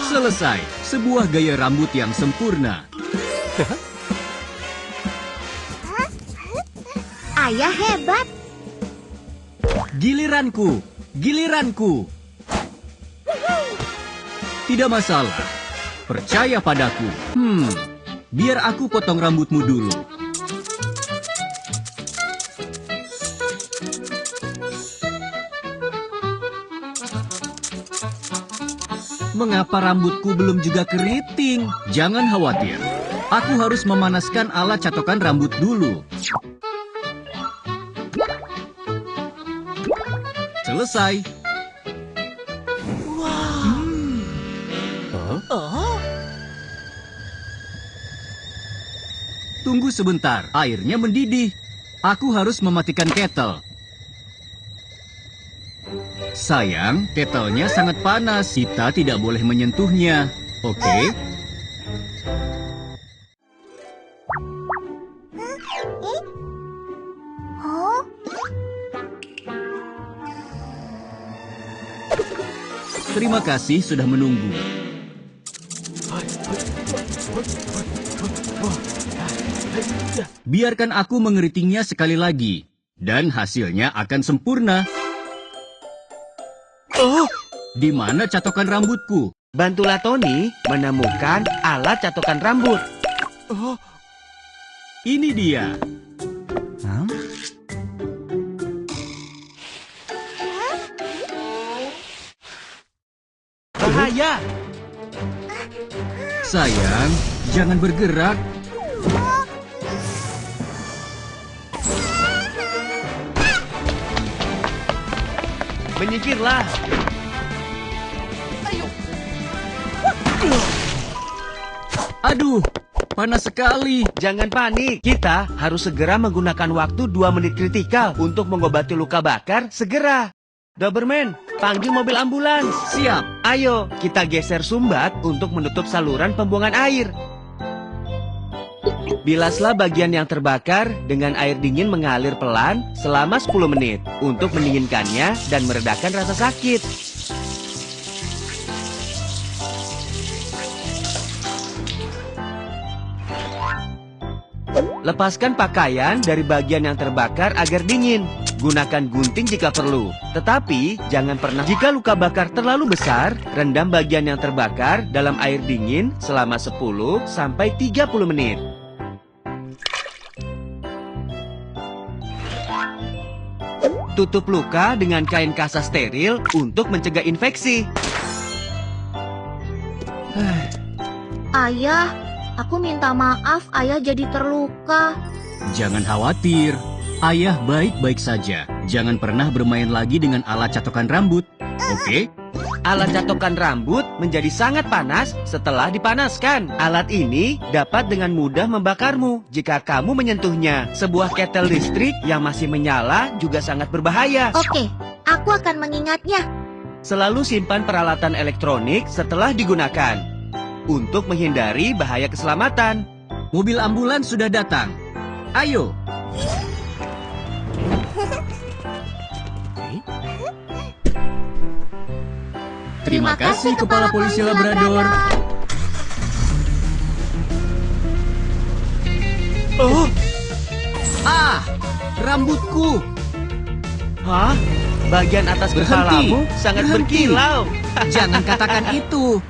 Selesai, sebuah gaya rambut yang sempurna. Ayah hebat. Giliranku, giliranku. Tidak masalah, percaya padaku. Biar aku potong rambutmu dulu. Mengapa rambutku belum juga keriting? Jangan khawatir. Aku harus memanaskan alat catokan rambut dulu. Selesai. Tunggu sebentar, airnya mendidih. Aku harus mematikan kettle. Sayang, ketelnya sangat panas. Kita tidak boleh menyentuhnya. Oke? Terima kasih sudah menunggu. Biarkan aku mengeritingnya sekali lagi. Dan hasilnya akan sempurna. Oh, Di mana catokan rambutku? bantulah Tony menemukan alat catokan rambut. Ini dia. Bahaya! Sayang, jangan bergerak. Menyingkirlah! Aduh, panas sekali. Jangan panik, kita harus segera menggunakan waktu 2 menit kritikal untuk mengobati luka bakar segera. Doberman, panggil mobil ambulans. Siap. Ayo, kita geser sumbat untuk menutup saluran pembuangan air. Bilaslah bagian yang terbakar dengan air dingin mengalir pelan selama 10 menit untuk mendinginkannya dan meredakan rasa sakit. Lepaskan pakaian dari bagian yang terbakar agar dingin. Gunakan gunting jika perlu. Tetapi, jangan pernah jika luka bakar terlalu besar, rendam bagian yang terbakar dalam air dingin selama 10-30 menit. Tutup luka dengan kain kasa steril untuk mencegah infeksi. Ayah, aku minta maaf ayah jadi terluka. Jangan khawatir. Ayah baik-baik saja. Jangan pernah bermain lagi dengan alat catokan rambut. Oke? Alat catokan rambut menjadi sangat panas setelah dipanaskan. Alat ini dapat dengan mudah membakarmu jika kamu menyentuhnya. Sebuah ketel listrik yang masih menyala juga sangat berbahaya. Oke, aku akan mengingatnya. Selalu simpan peralatan elektronik setelah digunakan untuk menghindari bahaya keselamatan. Mobil ambulans sudah datang. Ayo. Terima kasih, Kepala Polisi Labrador. Oh, Rambutku. hah? Bagian atas Berhenti. kepalamu sangat Berhenti. berkilau. Jangan katakan itu.